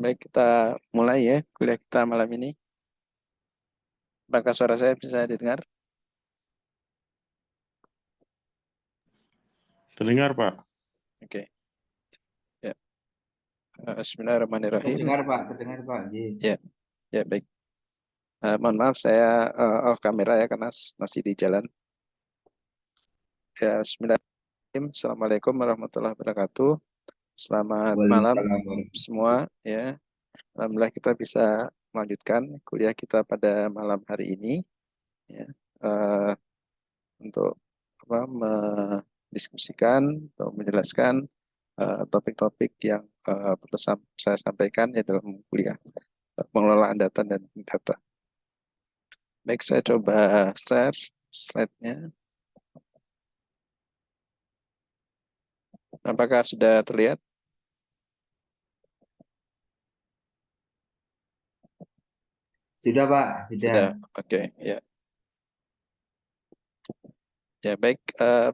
Baik, kita mulai ya kuliah kita malam ini. Apakah suara saya bisa didengar? Terdengar, Pak. Oke. Ya. Bismillahirrahmanirrahim. Terdengar Pak, terdengar Pak. Ji. Ya, ya baik. Mohon maaf saya off kamera ya karena masih di jalan. Ya, Bismillahirrahmanirrahim. Assalamualaikum warahmatullahi wabarakatuh. Selamat malam Waalaikumsalam warahmatullahi semua ya. Alhamdulillah kita bisa melanjutkan kuliah kita pada malam hari ini ya. Eh, untuk mendiskusikan atau menjelaskan topik-topik yang perlu saya sampaikan ya dalam kuliah pengelolaan data dan data. Baik, saya coba share slide-nya. Apakah sudah terlihat? Sudah Pak, sudah. Sudah, oke, ya. Ya baik,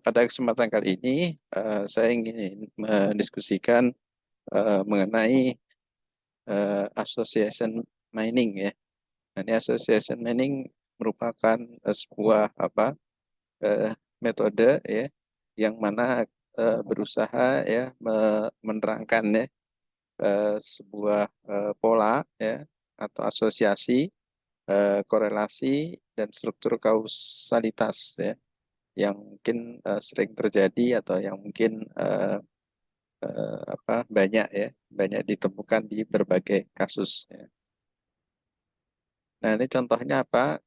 pada kesempatan kali ini saya ingin mendiskusikan mengenai association mining ya. Nah, ini association mining merupakan sebuah metode ya yang mana berusaha ya menerangkan ya sebuah pola ya atau asosiasi, korelasi dan struktur kausalitas ya yang mungkin sering terjadi atau yang mungkin banyak ditemukan di berbagai kasus ya. Nah, ini contohnya apa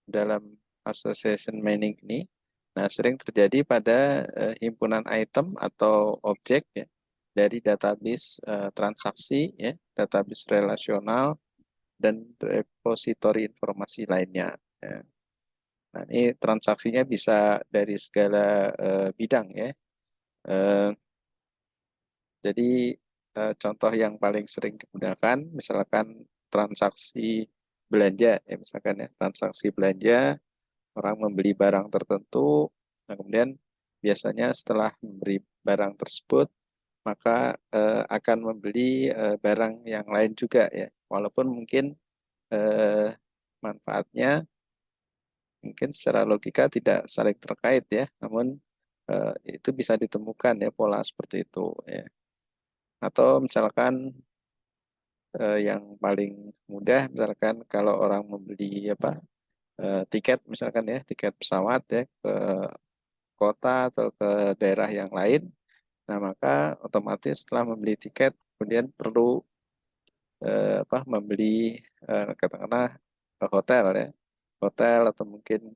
dalam association mining ini. Nah, sering terjadi pada himpunan item atau objek ya, dari database transaksi, ya, database relasional, dan repositori informasi lainnya. Ya. Nah, ini transaksinya bisa dari segala bidang ya. Eh, jadi contoh yang paling sering digunakan, misalkan transaksi belanja, ya misalkan ya transaksi belanja, orang membeli barang tertentu, nah kemudian biasanya setelah membeli barang tersebut, maka akan membeli barang yang lain juga ya, walaupun mungkin eh, manfaatnya mungkin secara logika tidak saling terkait ya, namun itu bisa ditemukan ya pola seperti itu ya. Atau misalkan yang paling mudah, misalkan kalau orang membeli tiket misalkan ya, tiket pesawat ya ke kota atau ke daerah yang lain. Nah, maka otomatis setelah membeli tiket, kemudian perlu membeli katakanlah hotel ya, hotel atau mungkin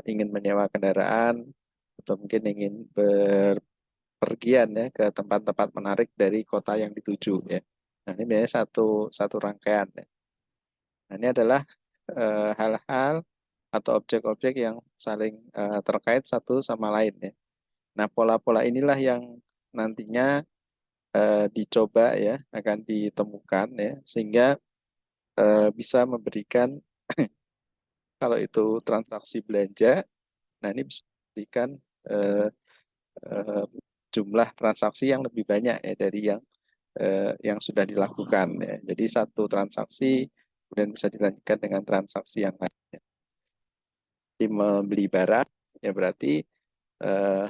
ingin menyewa kendaraan atau mungkin ingin berpergian ya ke tempat-tempat menarik dari kota yang dituju ya. Nah, ini biasanya satu satu rangkaian ya. Nah, ini adalah hal-hal atau objek-objek yang saling terkait satu sama lain ya. Nah, pola-pola inilah yang nantinya dicoba ya, akan ditemukan ya, sehingga bisa memberikan kalau itu transaksi belanja, nah ini bisa memberikan eh, eh, jumlah transaksi yang lebih banyak ya dari yang sudah dilakukan ya. Jadi satu transaksi kemudian bisa dilanjutkan dengan transaksi yang lain. Jadi membeli barang ya berarti eh,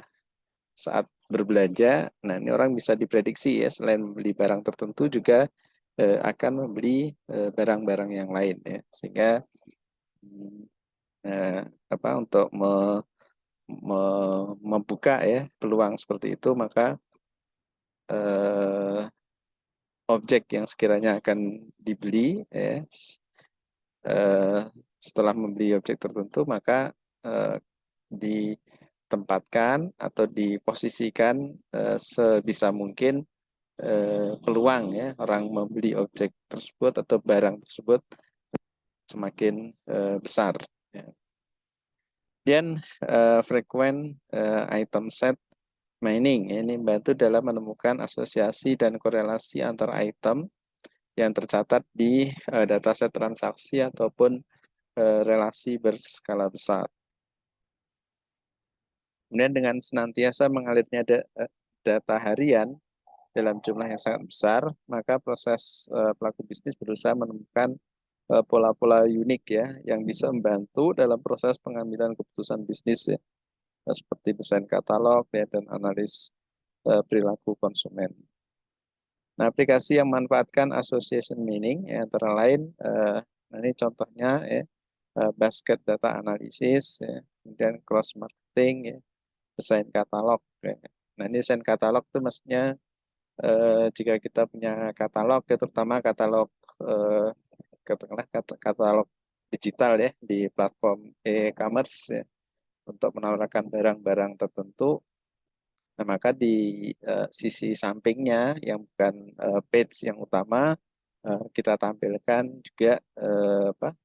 saat berbelanja, nah ini orang bisa diprediksi ya selain membeli barang tertentu juga akan membeli barang-barang yang lain ya, sehingga untuk membuka ya peluang seperti itu, maka eh, objek yang sekiranya akan dibeli ya, eh, setelah membeli objek tertentu maka ditempatkan atau diposisikan sebisa mungkin peluang ya orang membeli objek tersebut atau barang tersebut semakin besar. Ya. Kemudian frequent item set mining ya, ini membantu dalam menemukan asosiasi dan korelasi antar item yang tercatat di dataset transaksi ataupun relasi berskala besar. Kemudian dengan senantiasa mengalirnya data harian dalam jumlah yang sangat besar, maka proses pelaku bisnis berusaha menemukan pola-pola unik ya yang bisa membantu dalam proses pengambilan keputusan bisnis ya, seperti desain katalog ya dan analis perilaku konsumen. Nah, aplikasi yang memanfaatkan association meaning ya, antara lain ini contohnya ya, basket data analisis ya, kemudian cross marketing ya, desain katalog ya. Nah, ini desain katalog itu maksudnya jika kita punya katalog ya, terutama katalog katakanlah katalog digital ya di platform e-commerce ya, untuk menawarkan barang-barang tertentu. Nah, maka di sisi sampingnya yang bukan page yang utama kita tampilkan juga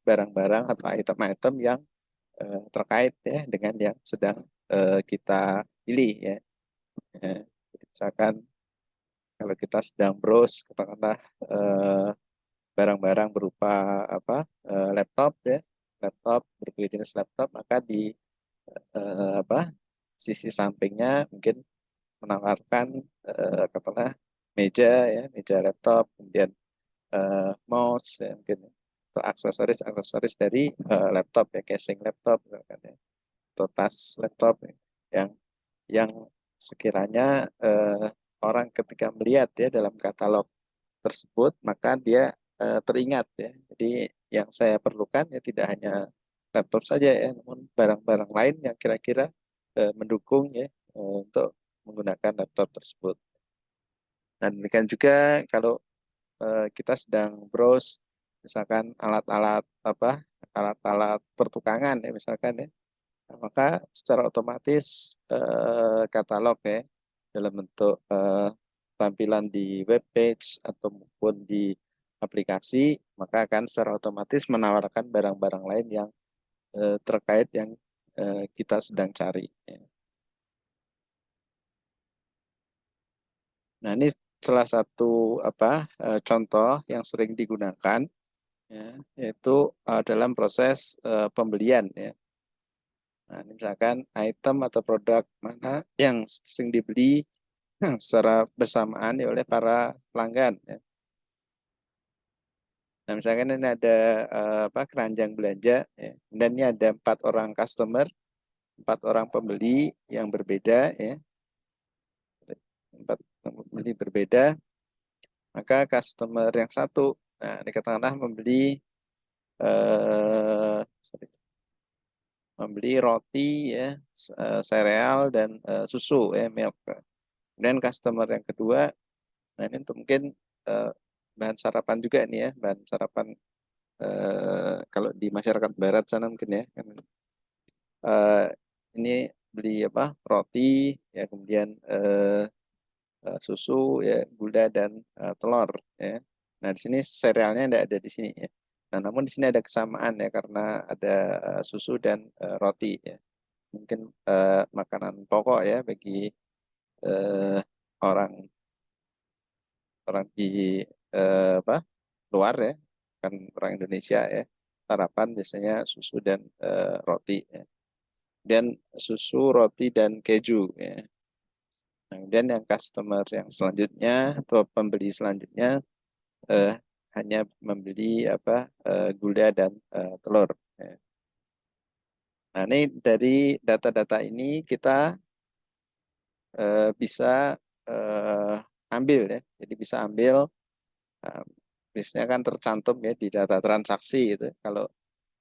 barang-barang atau item-item yang terkait ya dengan yang sedang kita pilih ya. Misalkan kalau kita sedang browse katakanlah barang-barang berupa laptop ya, laptop berbagai jenis laptop, maka di sisi sampingnya mungkin menawarkan katakanlah meja ya, meja laptop, kemudian mouse ya, mungkin atau aksesoris dari laptop ya, casing laptop misalkan ya, atau tas laptop ya, yang sekiranya orang ketika melihat ya dalam katalog tersebut maka dia teringat ya. Jadi yang saya perlukan ya tidak hanya laptop saja ya, namun barang-barang lain yang kira-kira mendukung ya untuk menggunakan laptop tersebut. Dan demikian juga kalau kita sedang browse misalkan alat-alat pertukangan ya misalkan ya, maka secara otomatis katalog ya dalam bentuk tampilan di web page atau maupun di aplikasi, maka akan secara otomatis menawarkan barang-barang lain yang terkait yang kita sedang cari ya. Nah, ini salah satu contoh yang sering digunakan ya, yaitu dalam proses pembelian ya. Nah, misalkan item atau produk mana yang sering dibeli secara bersamaan ya oleh para pelanggan ya. Nah, misalkan ini ada keranjang belanja ya. Dan ini ada 4 orang customer, 4 orang pembeli yang berbeda ya. 4 pembeli berbeda, maka customer yang satu, nah ini katakanlah membeli roti ya, sereal dan susu ya, milk. Kemudian customer yang kedua, nah ini mungkin bahan sarapan juga nih ya, bahan sarapan kalau di masyarakat barat sana mungkin ya, ini beli roti ya, kemudian susu ya, gula dan telur ya. Nah, di sini serealnya tidak ada di sini ya. Nah, namun di sini ada kesamaan ya karena ada susu dan roti ya. Mungkin makanan pokok ya bagi eh, orang orang di luar ya, kan orang Indonesia ya. Sarapan biasanya susu dan roti ya. Dan susu, roti dan keju ya. Nah, kemudian yang customer yang selanjutnya atau pembeli selanjutnya eh, hanya membeli gula dan telur. Ya. Nah, ini dari data-data ini kita bisa eh, ambil ya. Jadi bisa ambil biasanya kan tercantum ya di data transaksi itu. Kalau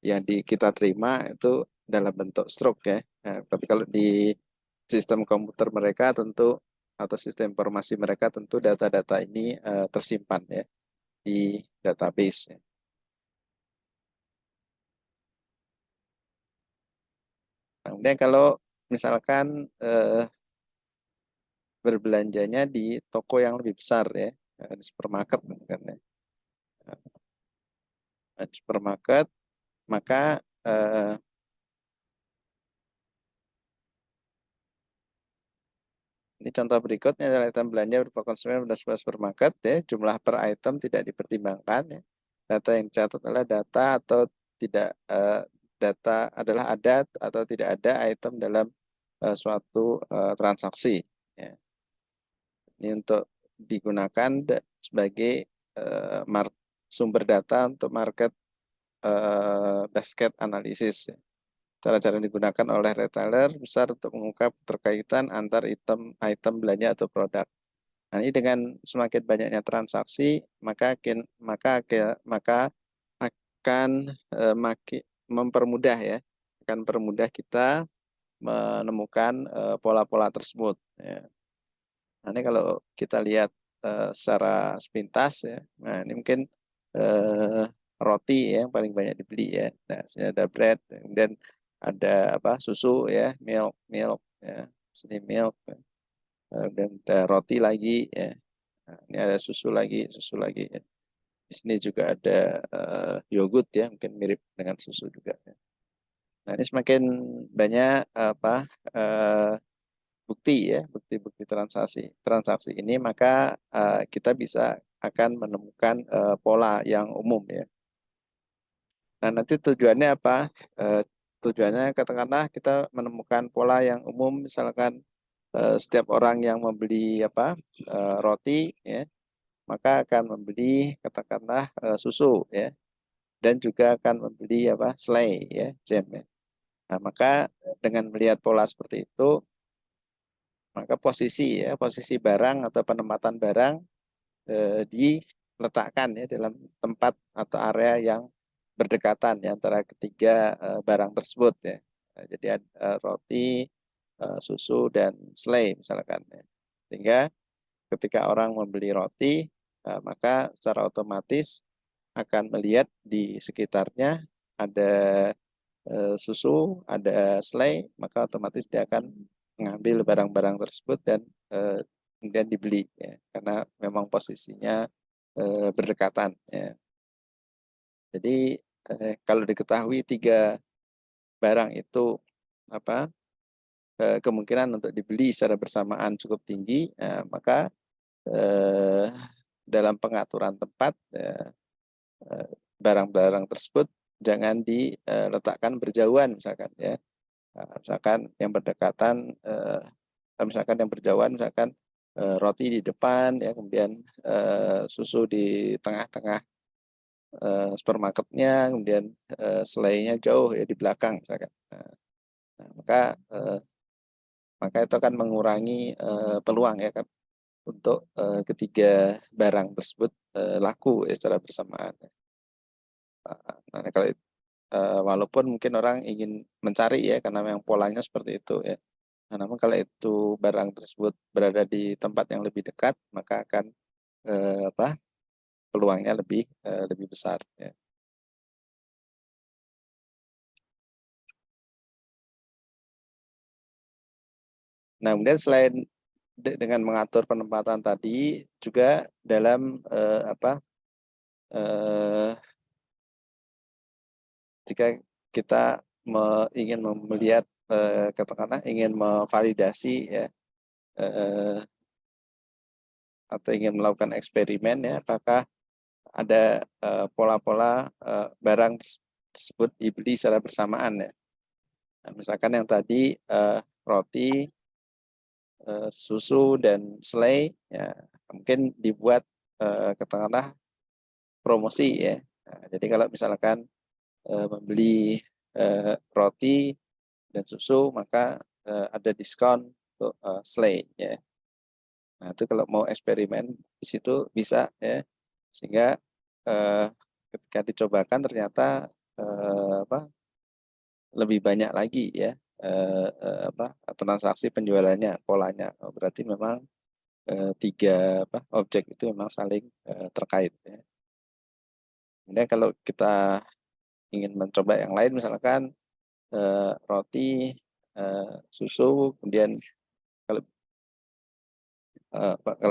yang kita terima itu dalam bentuk stroke ya. Nah, tapi kalau di sistem komputer mereka tentu atau sistem informasi mereka tentu data-data ini tersimpan ya di database. Ya. Nah, kemudian kalau misalkan berbelanjanya di toko yang lebih besar ya, di supermarket kan ya. Nah, di supermarket maka ini contoh berikutnya adalah item belanja berupa konsumen pada sebuah supermarket ya, jumlah per item tidak dipertimbangkan ya. Data yang dicatat adalah data atau tidak data adalah ada atau tidak ada item dalam suatu transaksi ya. Ini untuk digunakan sebagai sumber data untuk market basket analisis. Cara-cara digunakan oleh retailer besar untuk mengungkap terkaitan antar item belanja atau produk. Nah, ini dengan semakin banyaknya transaksi, maka akan makin mempermudah ya, akan permudah kita menemukan pola-pola tersebut. Ya. Nah, ini kalau kita lihat secara sepintas ya, nah ini mungkin roti ya, yang paling banyak dibeli ya. Nah, sini ada bread, kemudian ada apa susu ya, milk ya, sini milk, dan ada roti lagi ya. Nah, ini ada susu lagi ya. Di sini juga ada yogurt ya, mungkin mirip dengan susu juga. Ya. Nah, ini semakin banyak bukti ya, bukti-bukti transaksi ini, maka kita bisa akan menemukan pola yang umum ya. Nah, nanti tujuannya apa? Tujuannya katakanlah kita menemukan pola yang umum, misalkan setiap orang yang membeli roti ya, maka akan membeli katakanlah susu ya, dan juga akan membeli selai ya, jam ya. Nah, maka dengan melihat pola seperti itu, maka posisi barang atau penempatan barang diletakkan ya dalam tempat atau area yang berdekatan ya, antara ketiga barang tersebut ya. Nah, jadi roti, susu dan selai misalkan ya. Sehingga ketika orang membeli roti, maka secara otomatis akan melihat di sekitarnya ada susu, ada selai, maka otomatis dia akan mengambil barang-barang tersebut dan kemudian dibeli ya, karena memang posisinya berdekatan ya. Jadi kalau diketahui tiga barang itu kemungkinan untuk dibeli secara bersamaan cukup tinggi, maka dalam pengaturan tempat barang-barang tersebut jangan diletakkan berjauhan misalkan ya. Misalkan yang berdekatan, misalkan yang berjauhan, misalkan roti di depan ya, kemudian susu di tengah-tengah supermarketnya, kemudian selainya jauh ya di belakang misalkan. Nah, maka itu akan mengurangi peluang ya kan untuk ketiga barang tersebut laku ya, secara bersamaan. Nah, kalau walaupun mungkin orang ingin mencari ya, karena memang polanya seperti itu ya. Nah, namun kalau itu barang tersebut berada di tempat yang lebih dekat, maka akan peluangnya lebih besar ya. Nah, kemudian selain dengan mengatur penempatan tadi, juga dalam jika kita ingin melihat katakanlah ingin memvalidasi ya, atau ingin melakukan eksperimen ya, apakah ada pola-pola barang tersebut dibeli secara bersamaan ya. Nah, misalkan yang tadi roti, susu dan selai ya, mungkin dibuat katakanlah promosi ya. Nah, jadi kalau misalkan membeli roti dan susu, maka ada diskon untuk selai ya. Nah, itu kalau mau eksperimen di situ bisa ya, sehingga ketika dicobakan ternyata lebih banyak lagi ya transaksi penjualannya, polanya. Berarti memang tiga objek itu memang saling terkait ya. Kemudian kalau kita ingin mencoba yang lain, misalkan roti, susu, kemudian kalau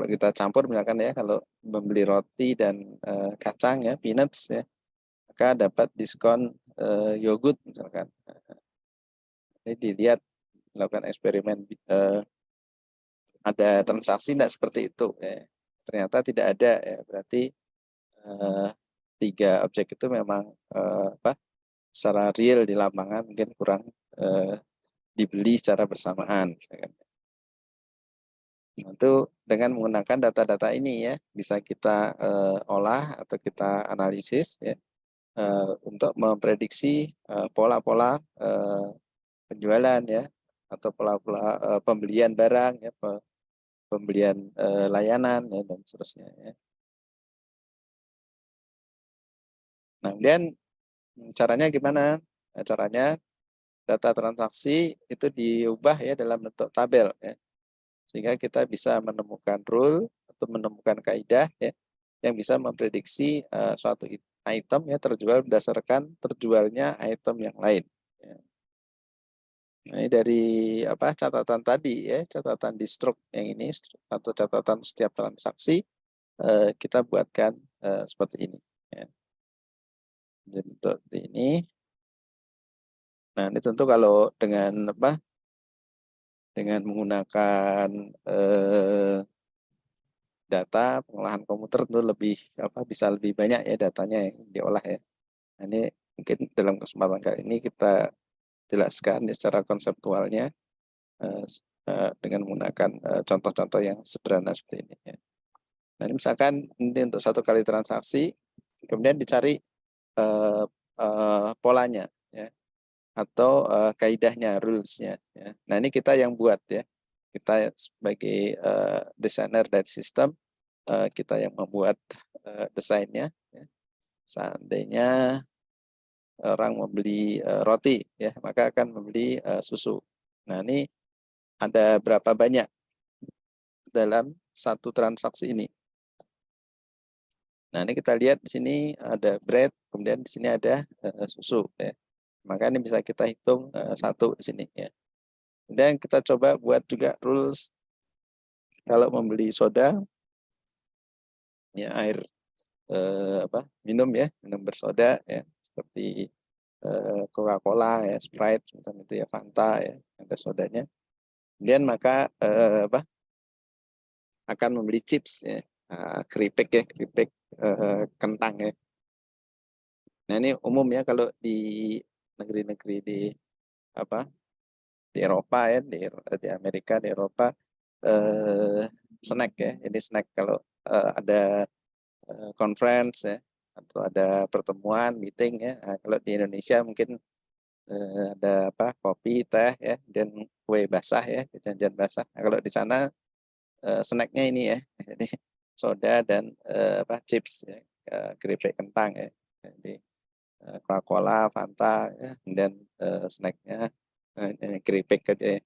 kita campur misalkan ya, kalau membeli roti dan kacang ya, peanuts ya, maka dapat diskon yogurt misalkan. Ini dilihat, melakukan eksperimen, ada transaksi tidak seperti itu ya. Ternyata tidak ada ya, berarti tiga objek itu memang secara real di lapangan mungkin kurang dibeli secara bersamaan. itu dengan menggunakan data-data ini ya, bisa kita olah atau kita analisis ya, untuk memprediksi pola-pola penjualan ya, atau pola-pola pembelian barang ya, pembelian layanan ya, dan seterusnya ya. Nah, kemudian caranya gimana? Nah, caranya data transaksi itu diubah ya dalam bentuk tabel ya, sehingga kita bisa menemukan rule atau menemukan kaidah ya, yang bisa memprediksi suatu item ya terjual berdasarkan terjualnya item yang lain. Ya. Nah, ini dari apa catatan tadi ya, catatan di stroke yang ini atau catatan setiap transaksi kita buatkan seperti ini. Ya. Jadi seperti ini. Nah, ini tentu kalau dengan apa? Dengan menggunakan data pengolahan komputer itu lebih apa? Bisa lebih banyak ya datanya yang diolah ya. Nah, ini mungkin dalam kesempatan kali ini kita jelaskan secara konseptualnya dengan menggunakan contoh-contoh yang sederhana seperti ini. Ya. Nah, ini misalkan ini untuk satu kali transaksi, kemudian dicari polanya, ya, atau kaidahnya, rules-nya. Ya. Nah, ini kita yang buat ya. Kita sebagai desainer dari sistem, kita yang membuat desainnya. Ya. Seandainya orang membeli roti, ya, maka akan membeli susu. Nah, ini ada berapa banyak dalam satu transaksi ini? Nah, ini kita lihat di sini ada bread, kemudian di sini ada susu. Ya. Maka ini bisa kita hitung satu di sini. Ya. Kemudian kita coba buat juga rules kalau membeli soda, ya air minum ya, minum bersoda ya, seperti Coca-Cola ya, Sprite, semacam itu ya, Fanta ya, ada sodanya. Kemudian maka akan membeli chips ya, keripik ya, keripik kentang ya. Nah, ini umum ya kalau di negeri-negeri di apa di Eropa ya, di Amerika, di Eropa, snack ya. Ini snack kalau ada conference ya, atau ada pertemuan, meeting ya. Nah, kalau di Indonesia mungkin ada apa, kopi, teh ya, dan kue basah ya, jajan basah. Nah, kalau di sana snacknya ini ya, jadi soda dan chips ya, keripik kentang ya. Jadi Coca-Cola, Fanta ya, dan snacknya keripik aja ya.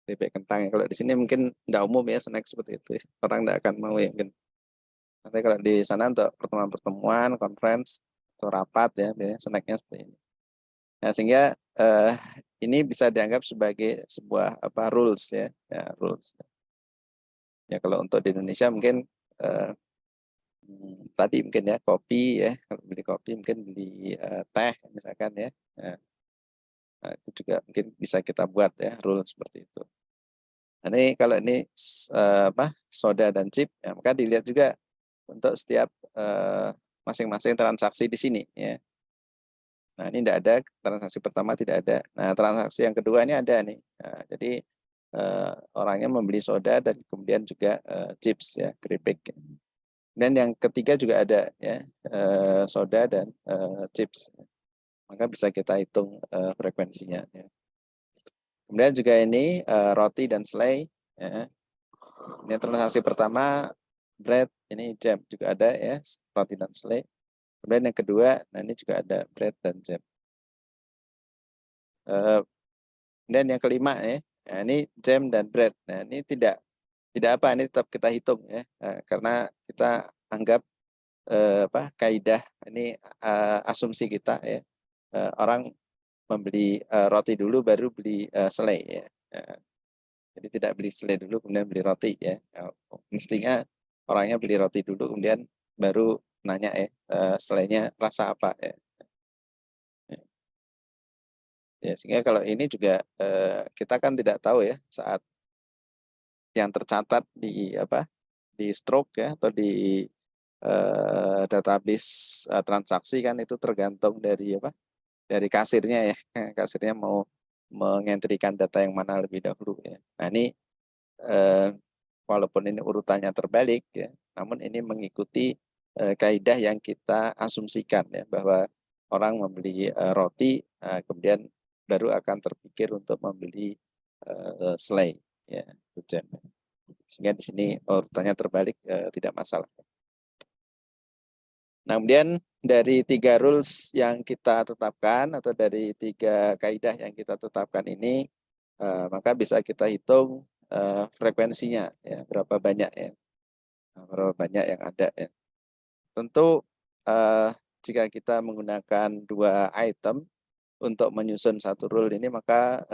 Keripik kentang. Kalau di sini mungkin tidak umum ya snack seperti itu. Ya. Orang tidak akan mau ya mungkin. Nanti kalau di sana untuk pertemuan-pertemuan, conference, atau rapat ya, biasanya snacknya seperti ini. Nah, sehingga ini bisa dianggap sebagai sebuah rules ya, rules. Ya kalau untuk di Indonesia mungkin tadi mungkin ya kopi ya, kalau beli kopi mungkin beli teh misalkan ya. Nah, itu juga mungkin bisa kita buat ya rule seperti itu. Nah, ini kalau ini soda dan chip, ya, maka dilihat juga untuk setiap masing-masing transaksi di sini ya. Nah, ini tidak ada, transaksi pertama tidak ada. Nah, transaksi yang kedua ini ada nih. Nah, jadi orangnya membeli soda dan kemudian juga chips ya, keripik. Dan yang ketiga juga ada ya, soda dan chips. Maka bisa kita hitung frekuensinya. Ya. Kemudian juga ini roti dan selai. Ya. Ini transaksi pertama bread, ini jam juga ada ya, roti dan selai. Kemudian yang kedua, nah ini juga ada bread dan jam. Dan yang kelima ya, nah ini jam dan bread. Nah ini tidak apa, ini tetap kita hitung ya, karena kita anggap kaidah ini asumsi kita ya, orang membeli roti dulu baru beli selai ya. Jadi tidak beli selai dulu kemudian beli roti ya. Mestinya orangnya beli roti dulu kemudian baru nanya ya selainya rasa apa ya. Ya, sehingga kalau ini juga kita kan tidak tahu ya saat yang tercatat di di stroke ya atau di database transaksi kan itu tergantung dari dari kasirnya ya. Kasirnya mau mengentrikan data yang mana lebih dahulu ya. Nah, ini walaupun ini urutannya terbalik ya, namun ini mengikuti kaidah yang kita asumsikan ya, bahwa orang membeli roti kemudian baru akan terpikir untuk membeli selai ya, hujan. Sehingga di sini urutannya terbalik tidak masalah. Nah, kemudian dari 3 rules yang kita tetapkan atau dari 3 kaidah yang kita tetapkan ini, maka bisa kita hitung frekuensinya ya, berapa banyak ya, berapa banyak yang ada ya. Tentu jika kita menggunakan 2 item untuk menyusun satu rule ini, maka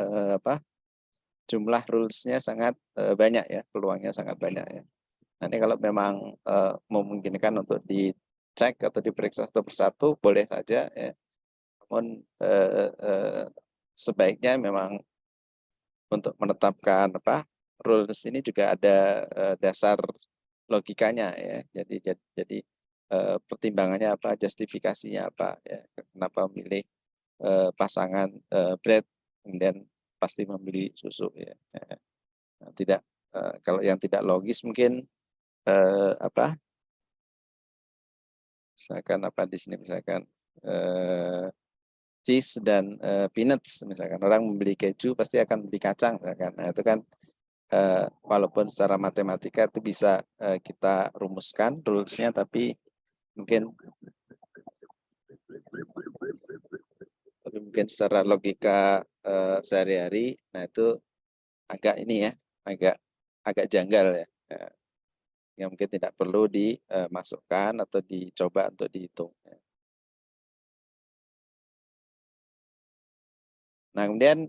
jumlah rules-nya sangat banyak ya, peluangnya sangat banyak ya. Nanti kalau memang memungkinkan untuk dicek atau diperiksa satu persatu boleh saja ya. Namun sebaiknya memang untuk menetapkan rules ini juga ada dasar logikanya ya. Jadi pertimbangannya apa, justifikasinya apa ya. Kenapa memilih pasangan bread kemudian pasti membeli susu ya. Tidak kalau yang tidak logis mungkin misalkan di sini misalkan cheese dan peanuts, misalkan orang membeli keju pasti akan beli kacang misalkan. Nah, itu kan walaupun secara matematika itu bisa kita rumuskan rules-nya, tapi mungkin secara logika sehari-hari, nah itu agak ini ya, agak janggal ya. Yang mungkin tidak perlu dimasukkan atau dicoba untuk dihitung. Nah, kemudian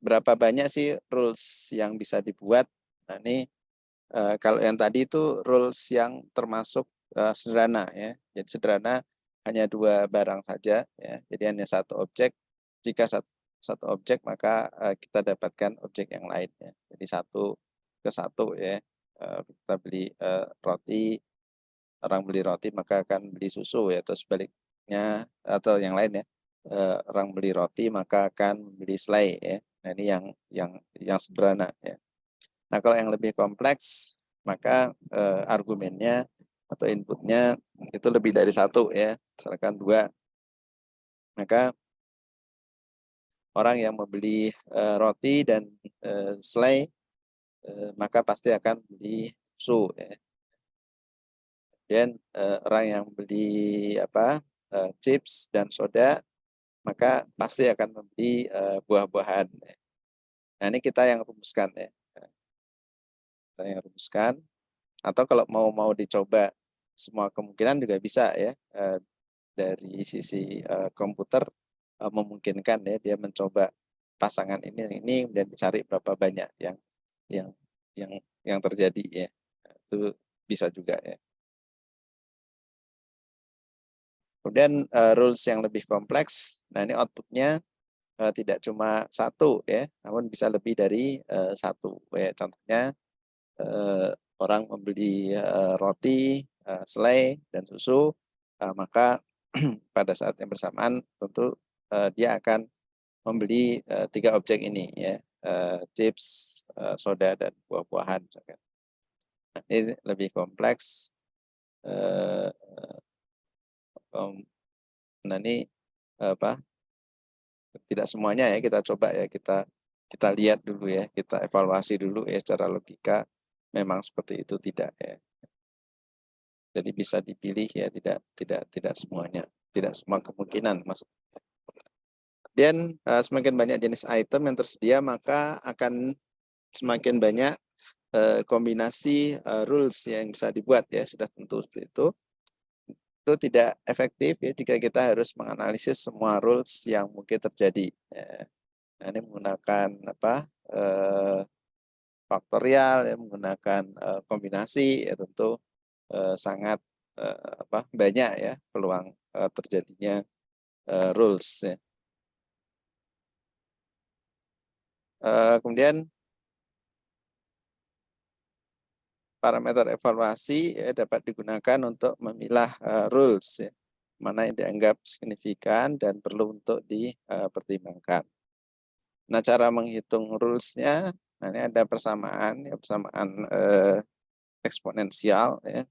berapa banyak sih rules yang bisa dibuat? Nah, ini kalau yang tadi itu rules yang termasuk sederhana ya. Jadi sederhana hanya 2 barang saja ya. Jadi hanya satu objek. Jika satu objek maka kita dapatkan objek yang lain ya. Jadi 1 ke 1 ya. Kita beli roti, orang beli roti maka akan beli susu ya, atau sebaliknya atau yang lain ya. Orang beli roti maka akan beli selai ya. Nah, ini yang sederhana ya. Nah, kalau yang lebih kompleks maka argumennya atau inputnya itu lebih dari 1 ya, misalkan 2. Maka orang yang membeli roti dan selai maka pasti akan beli susu ya. Dan orang yang beli chips dan soda maka pasti akan membeli buah-buahan. Nah, ini kita yang rumuskan ya. Kita yang rumuskan. Atau kalau mau dicoba semua kemungkinan juga bisa ya. Dari sisi komputer memungkinkan ya dia mencoba pasangan ini dan dicari berapa banyak yang terjadi ya. Itu bisa juga ya. Kemudian rules yang lebih kompleks, nah ini outputnya tidak cuma 1 ya, namun bisa lebih dari 1 ya. Contohnya orang membeli roti, selai dan susu, maka pada saat yang bersamaan tentu dia akan membeli 3 objek ini ya, chips, soda dan buah-buahan. Nah, ini lebih kompleks. Nah, ini tidak semuanya ya kita coba ya, kita lihat dulu ya, kita evaluasi dulu ya secara logika memang seperti itu tidak ya. Jadi bisa dipilih ya, tidak semuanya, tidak semua kemungkinan masuk. Dan semakin banyak jenis item yang tersedia maka akan semakin banyak kombinasi rules yang bisa dibuat ya, sudah tentu seperti itu. Itu tidak efektif ya jika kita harus menganalisis semua rules yang mungkin terjadi. Ya. Nah, ini menggunakan faktorial ya, menggunakan kombinasi ya, tentu sangat banyak ya peluang terjadinya rules ya. Kemudian parameter evaluasi ya, dapat digunakan untuk memilah rules ya, mana yang dianggap signifikan dan perlu untuk dipertimbangkan. Nah, cara menghitung rules-nya, nah ini ada persamaan, ya, persamaan eksponensial, ya.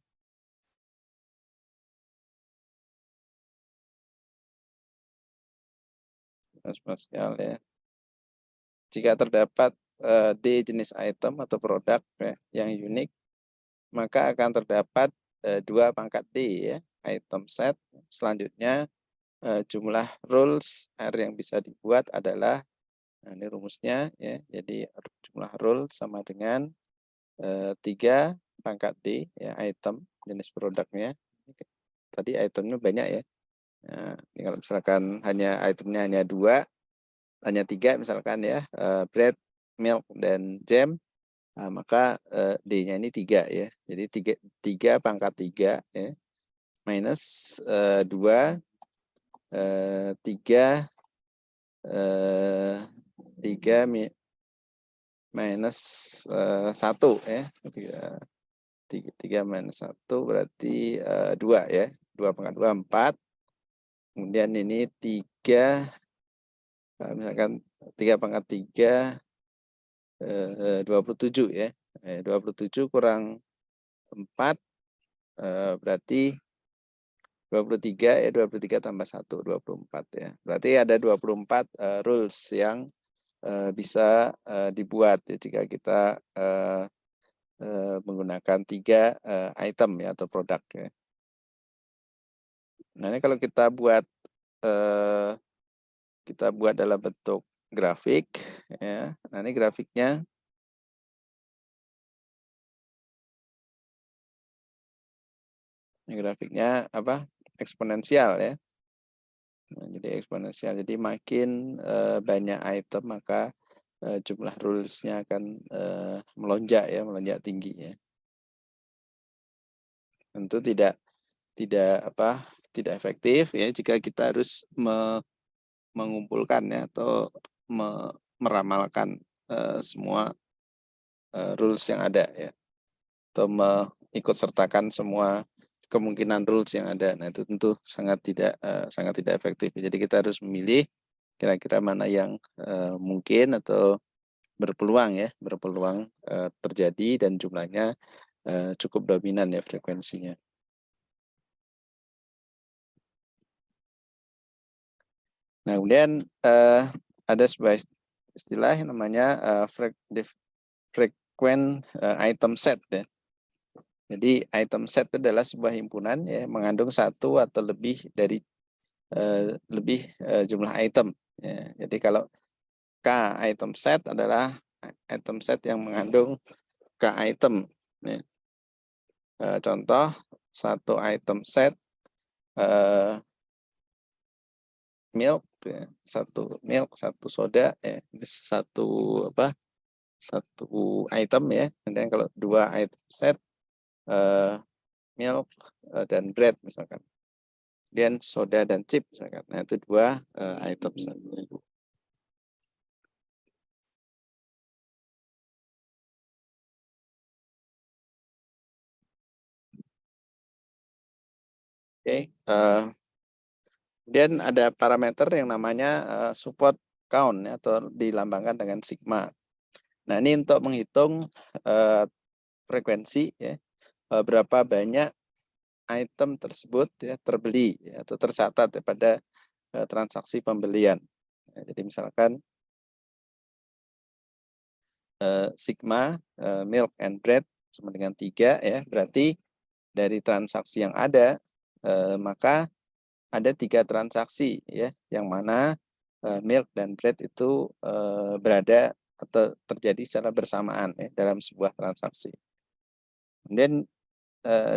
Eksponensial, ya. Jika terdapat D jenis item atau produk, ya, yang unik, maka akan terdapat 2 pangkat D, ya, item set. Selanjutnya jumlah rules R yang bisa dibuat adalah, nah ini rumusnya, ya, jadi jumlah rule sama dengan 3 pangkat D, ya, item jenis produknya. Tadi itemnya banyak, ya. Nah, ini kalau misalkan itemnya hanya 2, hanya 3 misalkan, ya, bread, milk, dan jam, nah, maka D-nya ini 3, ya. Jadi 3 pangkat 3, ya, minus 2, 3 minus 1, ya. 3 minus 1 berarti 2, ya. 2 pangkat 2, 4. Kemudian ini 3, misalkan 3 pangkat 3, 27, ya. 27 kurang 4, berarti 23, ya, 23 tambah 1, 24, ya. Berarti ada 24 rules yang bisa dibuat, ya, jika kita menggunakan 3 item, ya, atau produk, ya. Nah, ini kalau kita buat dalam bentuk grafik, ya. Nah, ini grafiknya. Ini grafiknya apa? Eksponensial, ya. Nah, jadi eksponensial. Jadi makin banyak item, maka jumlah rules-nya akan melonjak, ya, melonjak tinggi, ya. Tentu tidak efektif, ya, jika kita harus mengumpulkan, ya, atau meramalkan semua rules yang ada, ya, atau mengikut sertakan semua kemungkinan rules yang ada. Nah, itu tentu sangat tidak efektif. Jadi kita harus memilih kira-kira mana yang mungkin atau berpeluang, ya, terjadi dan jumlahnya cukup dominan, ya, frekuensinya. Nah, kemudian ada sebuah istilah yang namanya frequent item set, ya. Jadi item set adalah sebuah himpunan, ya, mengandung satu atau lebih dari jumlah item, ya. Jadi kalau K item set adalah item set yang mengandung K item, ya. Contoh satu item set milk, ya, satu milk, satu soda, ya, satu item, ya. Kemudian kalau 2 item set milk dan bread misalkan, kemudian soda dan chip misalkan. Nah, itu 2 item set. Oke, kemudian ada parameter yang namanya support count, ya, atau dilambangkan dengan sigma. Nah, ini untuk menghitung frekuensi, ya, berapa banyak item tersebut, ya, terbeli, ya, atau tercatat, ya, pada transaksi pembelian. Nah, jadi misalkan sigma milk and bread sama dengan 3, ya, berarti dari transaksi yang ada maka ada 3 transaksi, ya, yang mana milk dan bread itu berada atau terjadi secara bersamaan, ya, dalam sebuah transaksi. Kemudian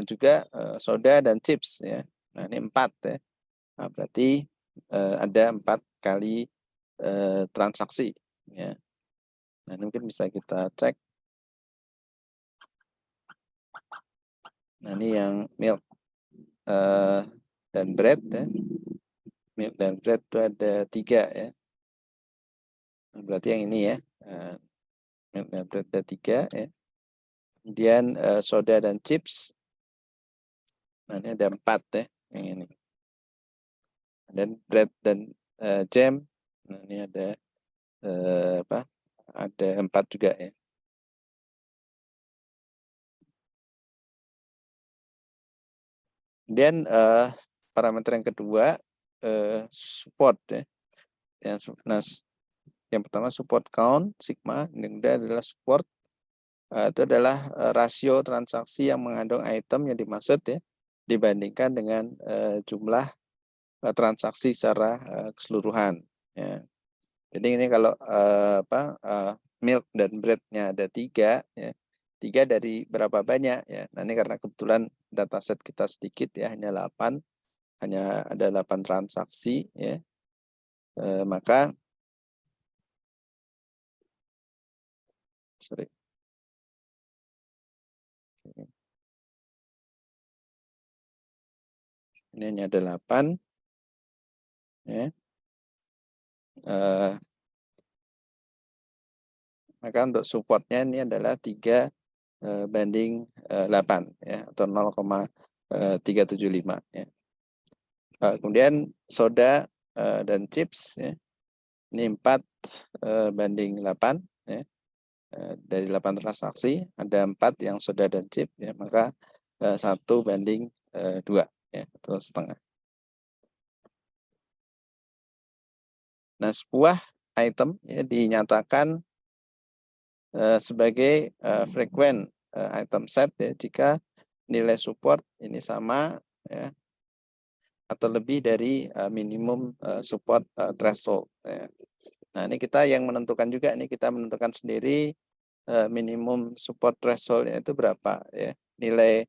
juga soda dan chips, ya. Nah, ini 4, ya. Nah, berarti ada 4 kali transaksi, ya. Nah, ini mungkin bisa kita cek. Nah, ini yang milk dan bread, ya. Milk dan bread itu ada 3, ya. Nah, berarti yang ini, ya, milk dan bread ada 3, ya. Kemudian soda dan chips, nah ini ada 4, ya, yang ini. Dan bread dan jam, nah ini ada ada 4 juga ya. Kemudian parameter yang kedua support ya. Yang pertama support count sigma, yang kedua adalah support itu adalah rasio transaksi yang mengandung item yang dimaksud ya dibandingkan dengan jumlah transaksi secara keseluruhan ya. Jadi ini kalau milk dan breadnya ada 3 ya. 3 dari berapa banyak ya. Nah ini karena kebetulan dataset kita sedikit ya, hanya 8, hanya ada 8 transaksi ya. Maka ini hanya ada 8 ya. Maka untuk supportnya ini adalah 3 banding 8 ya, atau 0,375 ya. Kemudian soda dan chips ya, ini 4 banding 8 ya. Dari 8 transaksi ada 4 yang soda dan chip ya, maka 1 banding 2 ya, atau setengah. Nah, sebuah item ya dinyatakan sebagai frequent item set ya jika nilai support ini sama ya atau lebih dari minimum support threshold ya. Nah, ini kita yang menentukan juga, ini kita menentukan sendiri minimum support threshold itu berapa ya. Nilai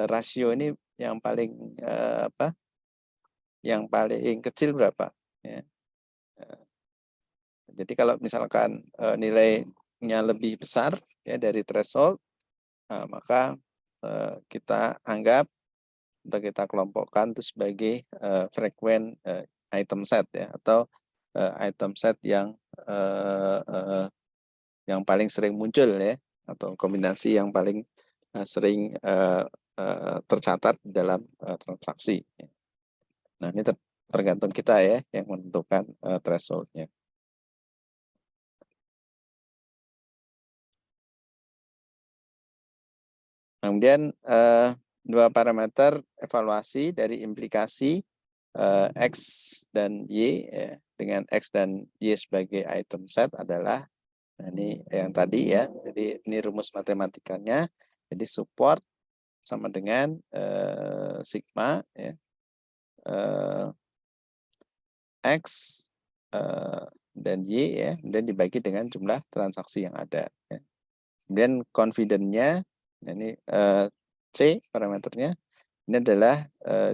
rasio ini yang paling yang paling kecil berapa ya. Jadi kalau misalkan nilainya lebih besar ya dari threshold, maka kita anggap atau kita kelompokkan itu sebagai frequent item set ya, atau item set yang paling sering muncul ya, atau kombinasi yang paling sering tercatat dalam transaksi. Nah ini tergantung kita ya yang menentukan thresholdnya. Kemudian 2 parameter evaluasi dari implikasi X dan Y ya, dengan X dan Y sebagai item set adalah, nah ini yang tadi ya, jadi ini rumus matematikanya, jadi support sama dengan sigma ya, X dan Y ya, dan dibagi dengan jumlah transaksi yang ada ya. Kemudian confidence-nya, nah ini C parameternya, ini adalah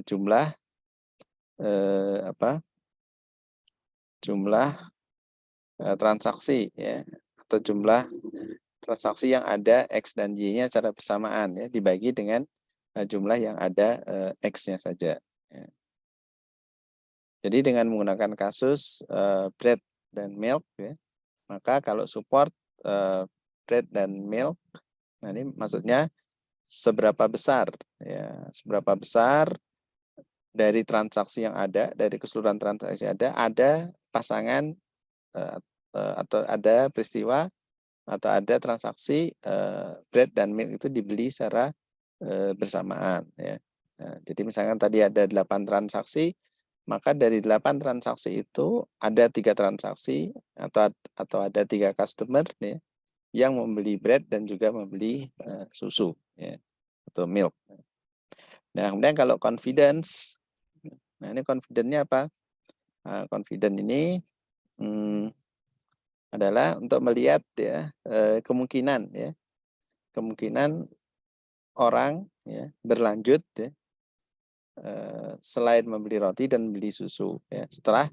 jumlah transaksi ya, atau jumlah transaksi yang ada X dan Y-nya secara bersamaan ya, dibagi dengan jumlah yang ada X-nya saja ya. Jadi dengan menggunakan kasus bread dan milk ya, maka kalau support bread dan milk, nah ini maksudnya seberapa besar ya, seberapa besar dari transaksi yang ada, dari keseluruhan transaksi ada pasangan atau ada peristiwa atau ada transaksi bread dan milk itu dibeli secara bersamaan ya. Nah, jadi misalkan tadi ada 8 transaksi, maka dari 8 transaksi itu ada 3 transaksi atau ada 3 customer ya, yang membeli bread dan juga membeli susu ya, atau milk. Nah, kemudian kalau confidence, nah ini confidence-nya apa? Nah, confidence ini adalah untuk melihat ya kemungkinan orang ya berlanjut ya selain membeli roti dan membeli susu ya, setelah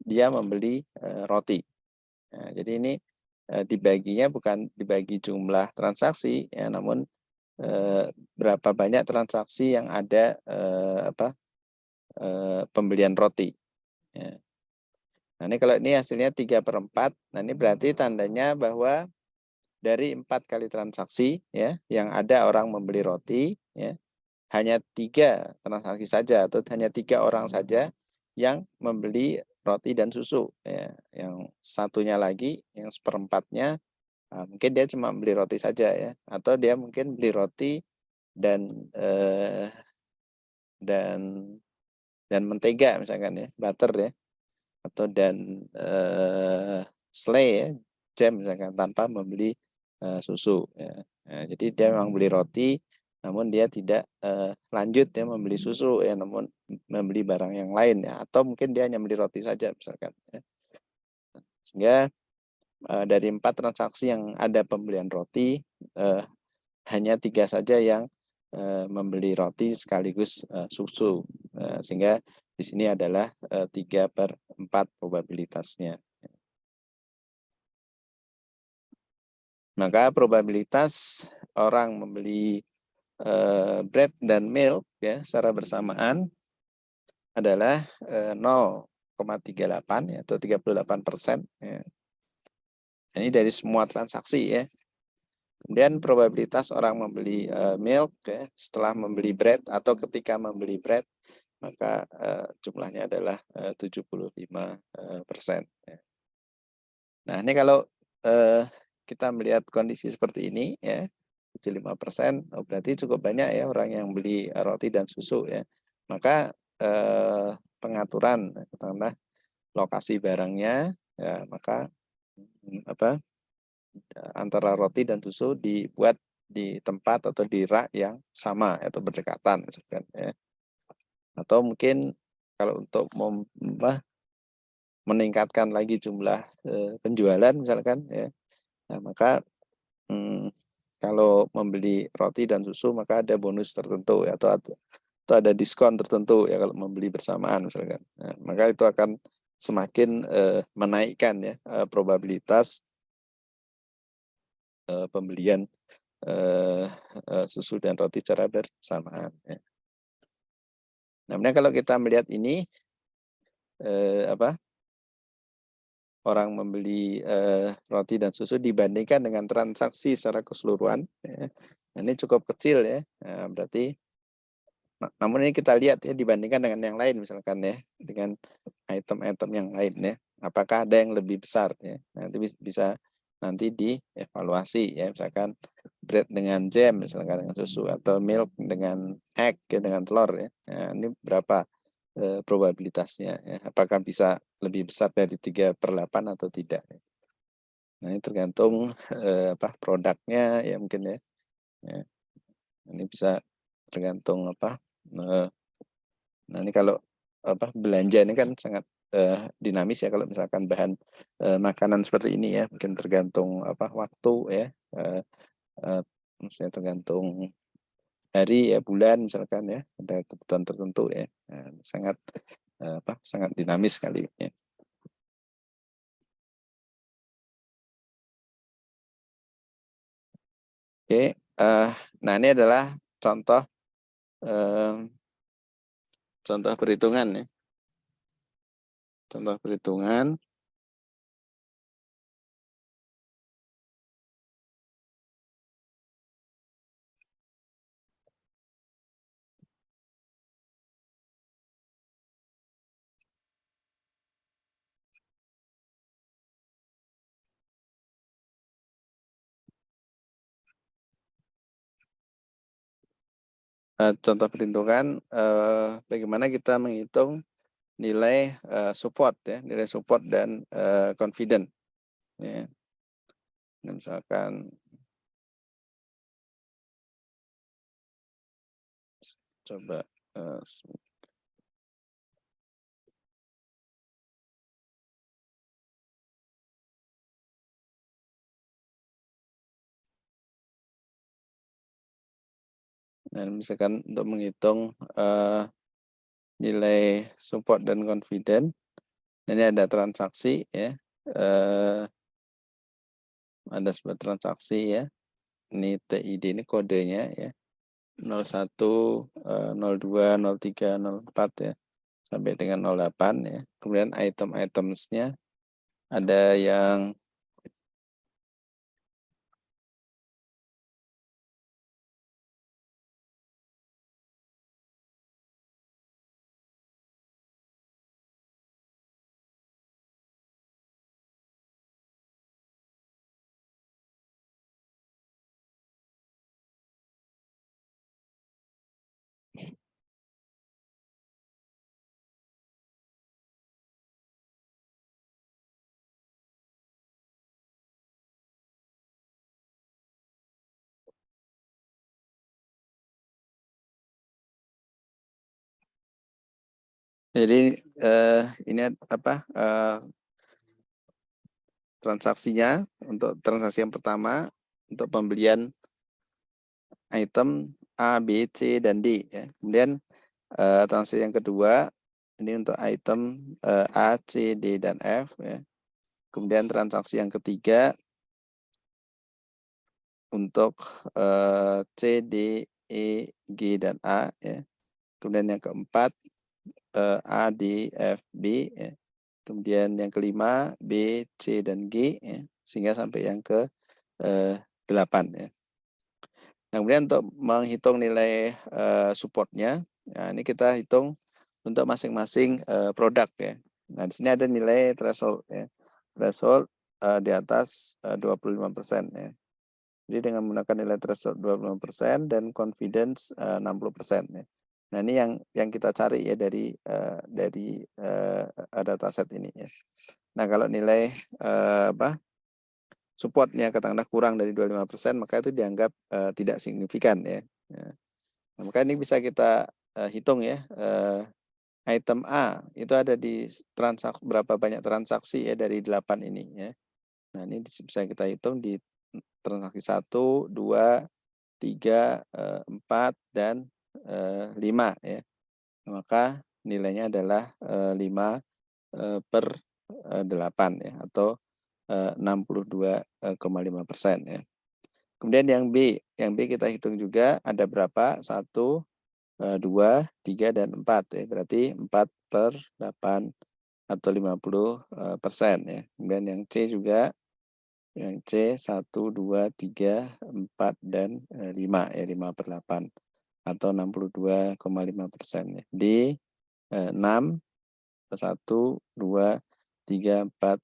dia membeli roti. Nah, jadi ini dibaginya bukan dibagi jumlah transaksi ya, namun berapa banyak transaksi yang ada pembelian roti ya. Nah ini kalau ini hasilnya 3/4, nah ini berarti tandanya bahwa dari 4 kali transaksi ya yang ada orang membeli roti ya, hanya 3 transaksi saja atau hanya 3 orang saja yang membeli roti dan susu. Ya. Yang satunya lagi, yang seperempatnya, mungkin dia cuma beli roti saja ya, atau dia mungkin beli roti dan dan mentega misalkan ya, butter ya, atau dan selai ya, jam misalkan tanpa membeli susu. Ya. Nah, jadi dia memang beli roti, namun dia tidak lanjut ya membeli susu ya, namun membeli barang yang lain ya, atau mungkin dia hanya beli roti saja misalkan. Ya. Sehingga dari 4 transaksi yang ada pembelian roti, hanya 3 saja yang membeli roti sekaligus susu, sehingga di sini adalah 3/4 probabilitasnya. Maka probabilitas orang membeli bread dan milk ya secara bersamaan adalah 0,38 ya, atau 38%. Ya. Ini dari semua transaksi ya. Kemudian probabilitas orang membeli milk ya, setelah membeli bread atau ketika membeli bread, maka jumlahnya adalah 75%. Ya. Nah ini kalau kita melihat kondisi seperti ini ya, 75%, berarti cukup banyak ya orang yang beli roti dan susu ya. Maka pengaturan katakanlah lokasi barangnya ya, maka antara roti dan susu dibuat di tempat atau di rak yang sama atau berdekatan misalkan ya. Atau mungkin kalau untuk meningkatkan lagi jumlah penjualan misalkan ya, nah, maka kalau membeli roti dan susu maka ada bonus tertentu ya, atau ada diskon tertentu ya kalau membeli bersamaan misalkan. Nah, maka itu akan semakin menaikkan ya probabilitas pembelian susu dan roti secara bersamaan. Ya. Nah, kalau kita melihat ini orang membeli roti dan susu dibandingkan dengan transaksi secara keseluruhan, ya, ini cukup kecil ya. Nah, berarti, namun ini kita lihat ya dibandingkan dengan yang lain misalkan ya, dengan item-item yang lain ya, apakah ada yang lebih besar ya. Nanti bisa nanti dievaluasi ya, misalkan bread dengan jam misalkan dengan susu, atau milk dengan egg ya, dengan telur ya. Nah, ini berapa probabilitasnya ya, apakah bisa lebih besar dari 3/8 atau tidak ya. Nah ini tergantung produknya ya mungkin ya. Ya. Ini bisa tergantung nah ini kalau belanja ini kan sangat dinamis ya, kalau misalkan bahan makanan seperti ini ya, mungkin tergantung waktu ya, misalnya tergantung hari ya, bulan misalkan ya, ada kebutuhan tertentu ya. Nah, sangat dinamis sekali ya. Oke, nah ini adalah contoh contoh perhitungan ya. Contoh perhitungan. Contoh perhitungan bagaimana kita menghitung nilai support ya, nilai support dan confident. Ya. Misalkan coba dan misalkan untuk menghitung nilai support dan confident, ini ada transaksi ya, ada sebuah transaksi ya, ini TID, ini kodenya ya, 01, 02, 03, 04 ya, sampai dengan 08 ya. Kemudian item-itemsnya ada yang Jadi ini apa transaksinya untuk transaksi yang pertama untuk pembelian item A, B, C, dan D. Ya. Kemudian transaksi yang kedua ini untuk item A, C, D, dan F. Ya. Kemudian transaksi yang ketiga untuk C, D, E, G, dan A. Ya. Kemudian yang keempat A, D, F, B. Ya. Kemudian yang kelima B, C, dan G. Ya. Sehingga sampai yang ke 8. Ya. Nah, kemudian untuk menghitung nilai supportnya, nah ini kita hitung untuk masing-masing produk ya. Nah, di sini ada nilai threshold ya. Threshold di atas 25% ya. Jadi dengan menggunakan nilai threshold 25% dan confidence 60% ya. Nah, ini yang kita cari ya dari dataset ini ya. Nah, kalau nilai supportnya katakanlah kurang dari 25%, maka itu dianggap tidak signifikan ya. Nah, maka ini bisa kita hitung ya. Item A itu ada di transaksi berapa banyak transaksi ya dari 8 ini ya. Nah, ini bisa kita hitung di transaksi 1, 2, 3, 4 dan 5 ya. Maka nilainya adalah 5 per 8 ya atau 62,5% ya. Kemudian yang B kita hitung juga ada berapa? 1, 2, 3, dan 4 ya. Berarti 4 per 8 atau 50% ya. Kemudian yang C juga, yang C 1, 2, 3, 4, dan 5 ya. 5 per 8 atau 62,5% ya. D 6, 1, 2, 3, 4,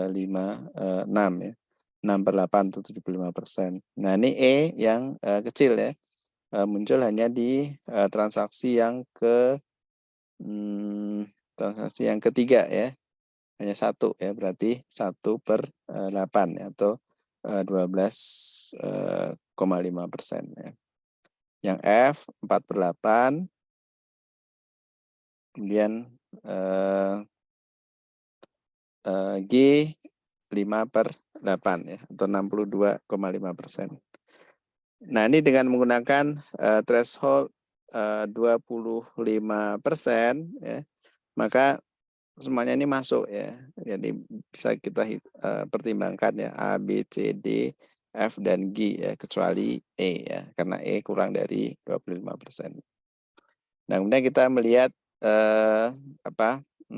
5, 6 ya. 6 per 8 atau 75%. Nah, ini E yang kecil ya. Muncul hanya di transaksi yang ketiga ya. Hanya 1 ya, berarti 1 per 8 ya, atau 12,5% ya. Yang F 4 per 8. Kemudian G 5 per 8 ya, atau 62,5%. Nah, ini dengan menggunakan threshold 25% ya, maka semuanya ini masuk ya. Jadi bisa kita pertimbangkan ya A, B, C, D, F, dan G ya, kecuali E ya, karena E kurang dari 25%. Nah, kemudian kita melihat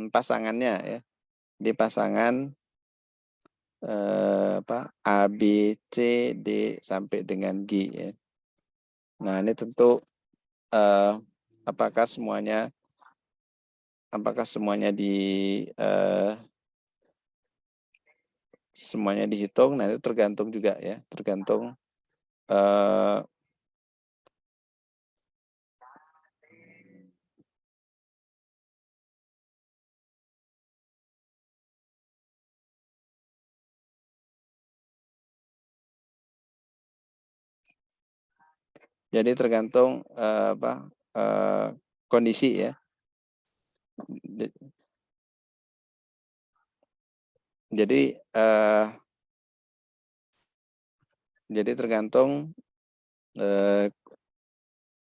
pasangannya ya. Di pasangan A, B, C, D sampai dengan G ya. Nah, ini tentu apakah semuanya semuanya dihitung. Nah, itu tergantung juga ya, tergantung jadi tergantung kondisi ya. Jadi tergantung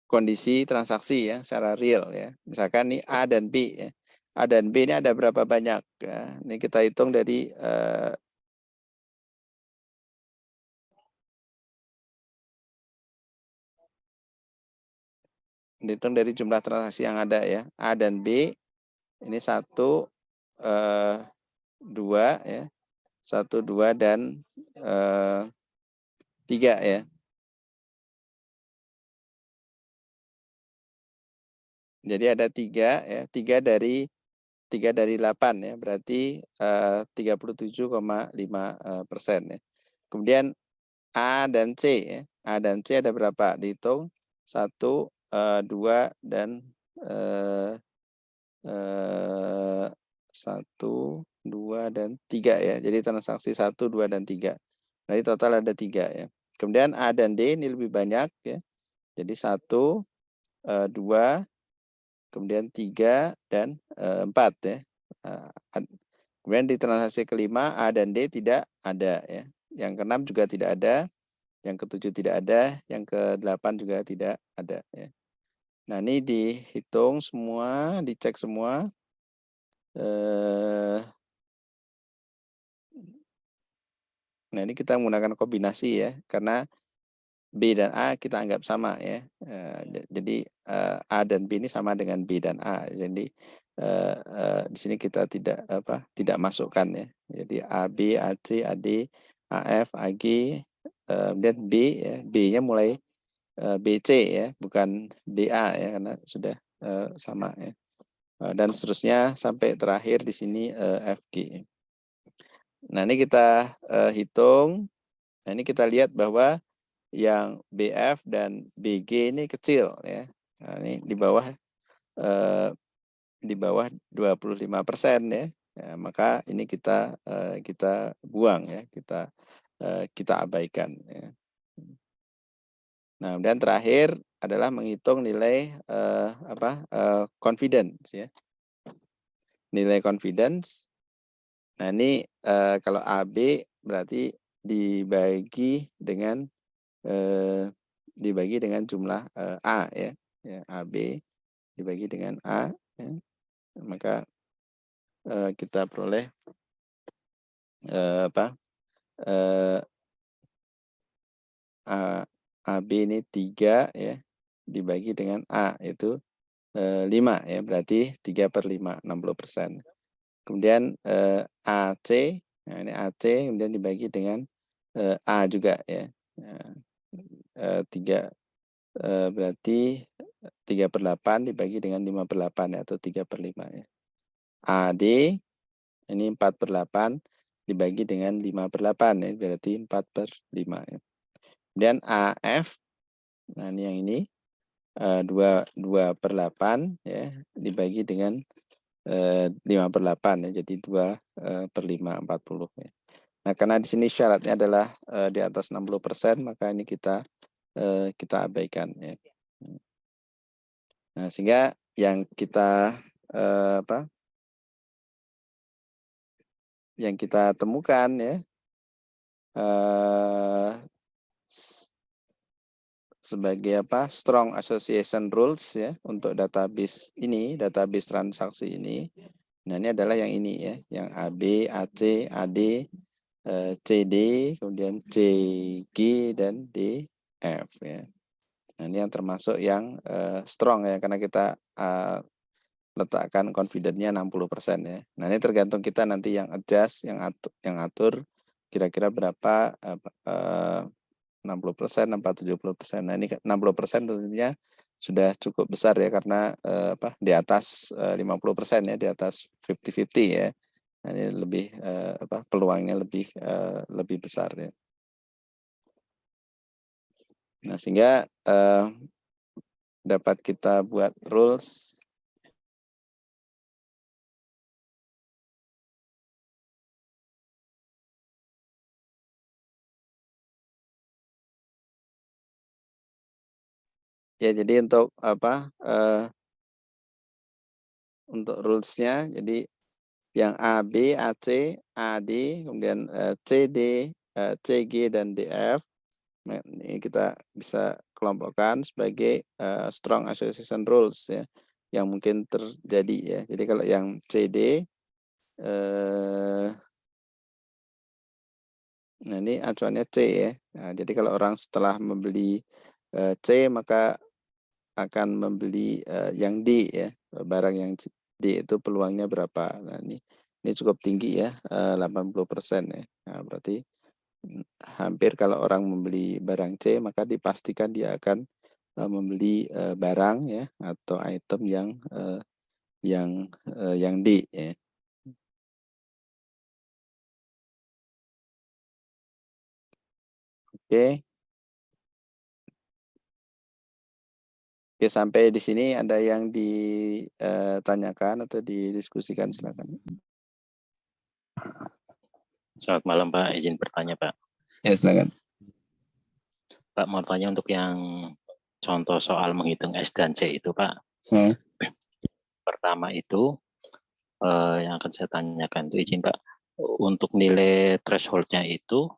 kondisi transaksi ya secara real ya. Misalkan nih A dan B ya. A dan B ini ada berapa banyak ya. Ini kita hitung dari dihitung dari jumlah transaksi yang ada ya. A dan B ini 1, 2 ya. 1, 2, dan 3 ya. Jadi ada 3 ya. 3 dari 8 ya. Berarti 37,5% ya. Kemudian A dan C ya. A dan C ada berapa? Dihitung 1, 2, dan 1, 2, dan 3 ya. Jadi transaksi 1, 2, dan 3. Jadi total ada 3 ya. Kemudian A dan D ini lebih banyak ya. Jadi 1, 2, kemudian 3 dan 4 ya. Kemudian di transaksi kelima A dan D tidak ada ya. Yang keenam juga tidak ada, yang ketujuh tidak ada, yang ke-8 juga tidak ada ya. Nah, ini dihitung semua, dicek semua. Nah, ini kita menggunakan kombinasi ya, karena B dan A kita anggap sama ya. Jadi A dan B ini sama dengan B dan A. Jadi di sini kita tidak masukkan ya. Jadi AB, AC, AD, AF, AG, dan B ya. B-nya mulai BC ya, bukan BA ya, karena sudah sama ya. Dan seterusnya sampai terakhir di sini FG. Nah, ini kita hitung. Nah, ini kita lihat bahwa yang BF dan BG ini kecil ya. Nah, ini di bawah 25% ya. Ya, maka ini kita buang ya, kita abaikan ya. Nah, dan terakhir adalah menghitung nilai confidence ya. Nilai confidence. Nah, ini kalau AB berarti dibagi dengan jumlah A ya. Ya, AB dibagi dengan A ya. Maka kita peroleh AB ini 3 ya, dibagi dengan A itu 5 ya, berarti 3/5, 60%. Kemudian AC, nah ini AC kemudian dibagi dengan A juga ya. 3 berarti 3/8 dibagi dengan 5/8 ya, atau 3/5 ya. AD ini 4/8 dibagi dengan 5/8 ya, berarti 4/5 ya. Kemudian AF, nah ini yang ini 2/8 ya, dibagi dengan 5/8 ya, jadi 2/5, 40 ya. Nah, karena di sini syaratnya adalah di atas 60%, maka ini kita abaikan ya. Nah, sehingga yang kita temukan ya sebagai strong association rules ya untuk database ini, database transaksi ini. Nah, ini adalah yang ini ya, yang AB, AC, AD, CD, kemudian CG dan DF ya. Nah, ini yang termasuk yang strong ya, karena kita letakkan confidence-nya 60% ya. Nah, ini tergantung kita nanti yang adjust, yang atur kira-kira berapa 60%, 70%. Nah, ini 60% tentunya sudah cukup besar ya, karena di atas 50% ya, di atas 50-50 ya. Nah, ini lebih peluangnya lebih besar ya. Nah, sehingga dapat kita buat rules ya. Jadi untuk untuk rules-nya, jadi yang AB, AC, AD, kemudian CD, CG dan DF, nah, ini kita bisa kelompokkan sebagai strong association rules ya, yang mungkin terjadi ya. Jadi kalau yang CD, nah ini acuannya C ya. Nah, jadi kalau orang setelah membeli C, maka akan membeli yang D ya, barang yang D itu peluangnya berapa. Nah, ini cukup tinggi ya, 80% ya. Nah, berarti hampir kalau orang membeli barang C, maka dipastikan dia akan membeli barang ya, atau item yang D ya. Oke. Oke, sampai di sini ada yang ditanyakan atau didiskusikan, silakan. Selamat malam Pak, izin bertanya Pak. Ya, silakan. Pak, mau tanya untuk yang contoh soal menghitung S dan C itu Pak. pertama itu yang akan saya tanyakan itu izin Pak, untuk nilai threshold-nya itu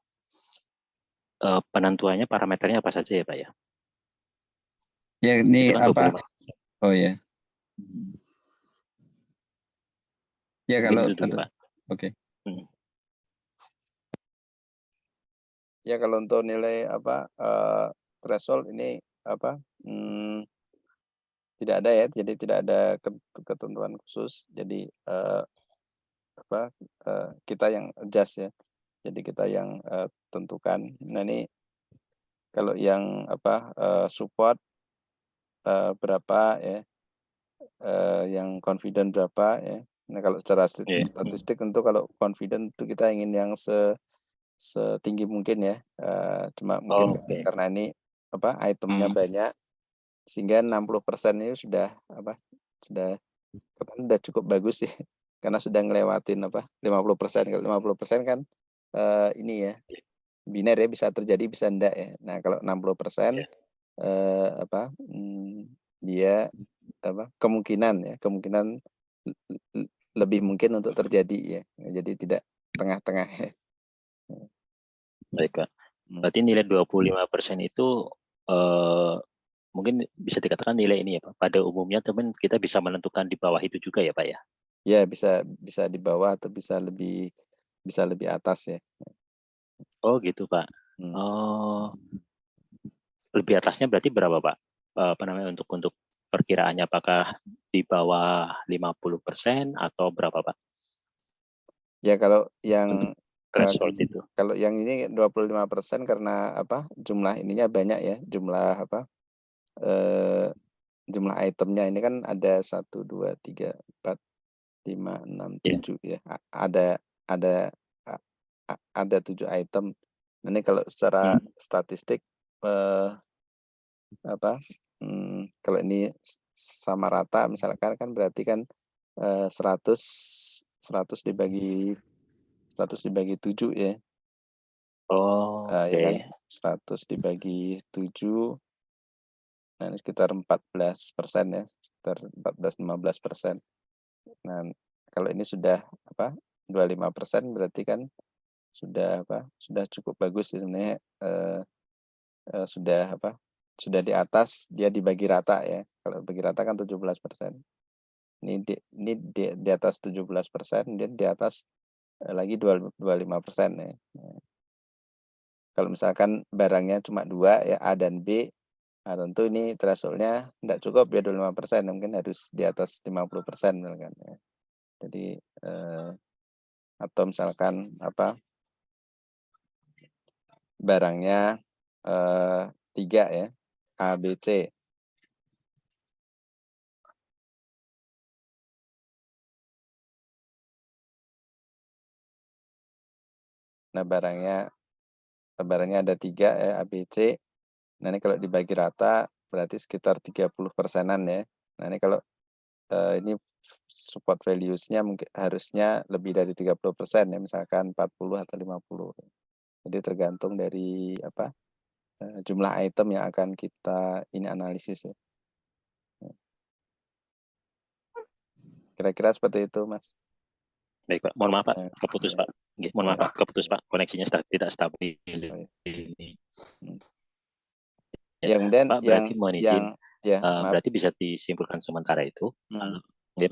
penentuannya parameternya apa saja ya Pak ya? Ya ini Itu kan apa? 25%. Oh ya. Ya Mungkin kalau itu dulu Pak. Oke. Hmm. Ya kalau untuk nilai apa threshold ini apa tidak ada ya, jadi tidak ada ketentuan khusus. Jadi kita yang adjust ya. Jadi kita yang tentukan. Nah ini kalau yang support berapa ya, yang confident berapa ya. Nah kalau secara statistik tentu kalau confident itu kita ingin yang setinggi mungkin ya. Cuma mungkin karena ini itemnya banyak sehingga 60% ini sudah cukup bagus sih karena sudah ngelewatin 50%. Kalau 50% kan ini ya biner ya, bisa terjadi bisa enggak ya. Nah kalau 60% dia kemungkinan lebih mungkin untuk terjadi ya. Jadi tidak tengah-tengah ya. Baik Pak. Berarti nilai 25% itu mungkin bisa dikatakan nilai ini ya Pak. Pada umumnya teman kita bisa menentukan di bawah itu juga ya Pak ya? Ya bisa di bawah atau bisa lebih atas ya. Oh gitu Pak. Oh, lebih atasnya berarti berapa Pak? Apa namanya untuk perkiraannya, apakah di bawah 50% atau berapa Pak? Ya kalau yang threshold itu. Kalau yang ini 25% karena jumlah ininya banyak ya, jumlah jumlah itemnya ini kan ada 1, 2, 3, 4, 5, 6, 7 ya. Ada 7 item. Ini kalau secara statistik kalau ini sama rata misalkan kan berarti kan 100 dibagi 7 ya. Oh, Ya kan 100 dibagi 7, nah ini sekitar 14% ya, sekitar 14-15%. Nah kalau ini sudah 25% berarti kan sudah cukup bagus sebenarnya, sudah di atas, dia dibagi rata ya. Kalau bagi rata kan 17%. Ini di atas 17%, dan di atas lagi 25% ya. Kalau misalkan barangnya cuma 2 ya, A dan B, nah tentu ini threshold-nya tidak cukup ya 25%, mungkin harus di atas 50% misalkan ya. Jadi atau misalkan barangnya 3 ya, A, B, C. Nah barangnya ada 3 ya, A, B, C. Nah ini kalau dibagi rata berarti sekitar 30%-an ya. Nah ini kalau ini support values-nya mungkin harusnya lebih dari 30% ya, misalkan 40 atau 50. Jadi tergantung dari jumlah item yang akan kita ini analisis ya. Kira-kira seperti itu Mas. Baik Pak, mohon maaf Pak, keputus Pak. Mohon maaf Pak, keputus Pak, koneksinya tidak stabil. Ya, kemudian Pak, berarti mohon izin, berarti bisa disimpulkan sementara itu. Ya.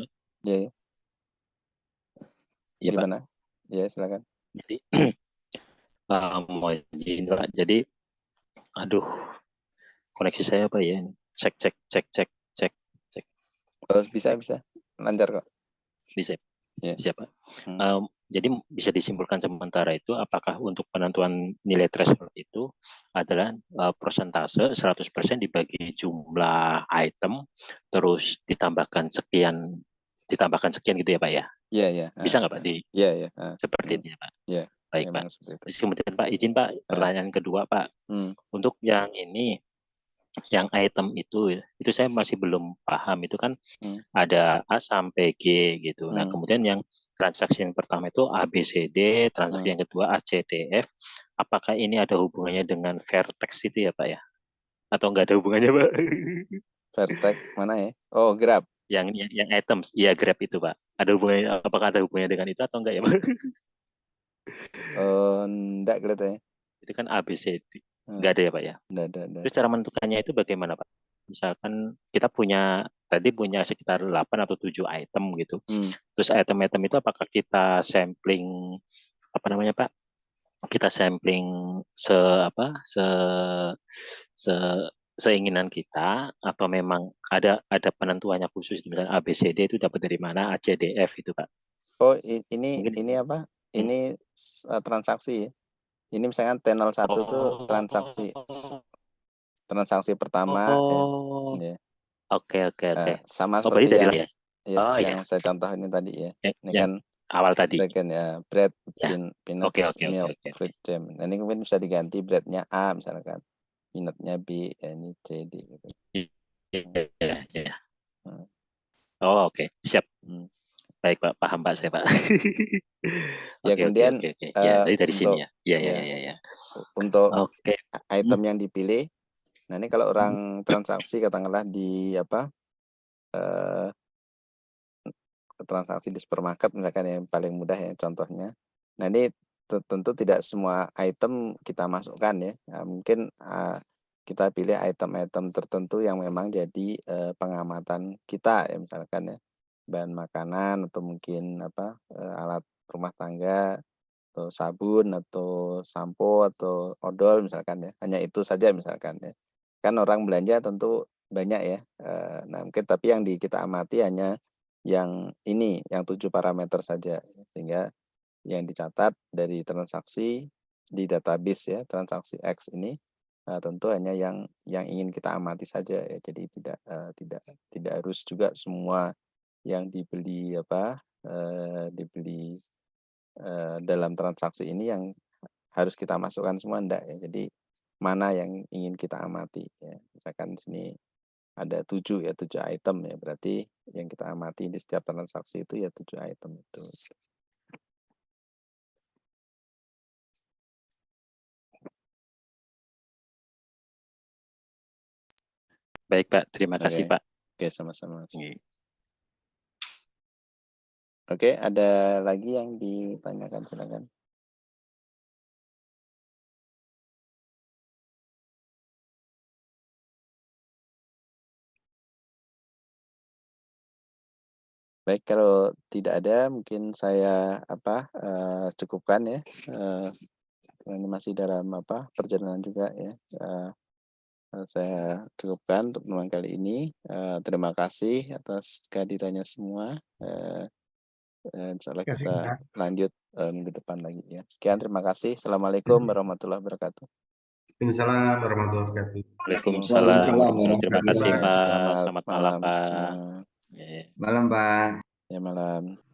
Iya Pak. Gimana? Ya silakan. Jadi mohon izin Pak. Jadi, aduh, koneksi saya apa ya? Cek. Oh, bisa lancar kok. Bisa. Ya. Siapa? Jadi bisa disimpulkan sementara itu, apakah untuk penentuan nilai threshold itu adalah persentase 100% dibagi jumlah item, terus ditambahkan sekian gitu ya Pak ya? Iya. Bisa nggak Pak? Iya. Seperti itu ya Pak? Iya. Baik Pak. Terus kemudian Pak, izin Pak, pertanyaan kedua Pak. Untuk yang ini, yang item itu saya masih belum paham. Itu kan ada A sampai G gitu. Nah kemudian yang transaksi yang pertama itu A, B, C, D, transaksi yang kedua A, C, D, F. Apakah ini ada hubungannya dengan vertex itu ya Pak ya? Atau nggak ada hubungannya Pak? Vertex mana ya? Oh, graph. Yang items, iya Grab itu Pak. Ada hubungannya, apakah ada hubungannya dengan itu atau enggak ya Pak? Enggak kelihatannya. Itu kan ABCD. Enggak ada ya Pak ya? Enggak. Terus cara menentukannya itu bagaimana Pak? Misalkan kita tadi punya sekitar 8 atau 7 item gitu. Terus item-item itu apakah kita sampling, apa namanya Pak? Kita sampling seinginan kita, atau memang ada penentuannya khusus, misalnya ABCD itu dapat dari mana, ACDF itu Pak? Oh ini Mungkin, ini apa? Ini transaksi. Ini misalkan T01 tuh transaksi pertama ya. Oke. Sama Berarti seperti dari yang ya? yang saya contohin tadi ya. Ini yang kan awal tadi. second ya, bread, Ya. peanuts, Oke. milk, fruit jam. Nah, ini kemudian bisa diganti breadnya A misalkan, peanutnya B, ini C, D gitu. Iya. Oh, oke. Siap. Baik Pak, paham Pak saya Pak. Ya kemudian Ya, dari sini ya. Iya. Untuk item Oke. yang dipilih, nah ini kalau orang transaksi katakanlah di transaksi di supermarket misalkan yang paling mudah ya contohnya. Nah ini tentu tidak semua item kita masukkan ya. Nah, mungkin kita pilih item-item tertentu yang memang jadi pengamatan kita ya, misalkan ya bahan makanan atau mungkin alat rumah tangga atau sabun atau sampo atau odol misalkan ya. Hanya itu saja misalkan ya. Kan orang belanja tentu banyak ya. Nah mungkin tapi yang kita amati hanya yang ini, yang 7 parameter saja, sehingga yang dicatat dari transaksi di database ya, transaksi X ini tentu hanya yang ingin kita amati saja ya. Jadi tidak harus juga semua yang dibeli dalam transaksi ini yang harus kita masukkan semua, enggak ya. Jadi mana yang ingin kita amati ya. Misalkan di sini ada 7 item ya, berarti yang kita amati di setiap transaksi itu ya 7 item itu. Baik Pak, terima kasih Pak. Oke, sama-sama. Oke, ada lagi yang ditanyakan, silakan. Baik, kalau tidak ada mungkin saya cukupkan ya. Ini masih dalam perjalanan juga ya. Saya cukupkan untuk pertemuan kali ini. Terima kasih atas kehadirannya semua. Insya Allah kita lanjut minggu depan lagi ya. Sekian, terima kasih. Assalamualaikum warahmatullahi wabarakatuh. Waalaikumsalam warahmatullahi wabarakatuh. Waalaikumsalam. Terima kasih Pak. Selamat malam Pak. Malam Pak. Ya, malam.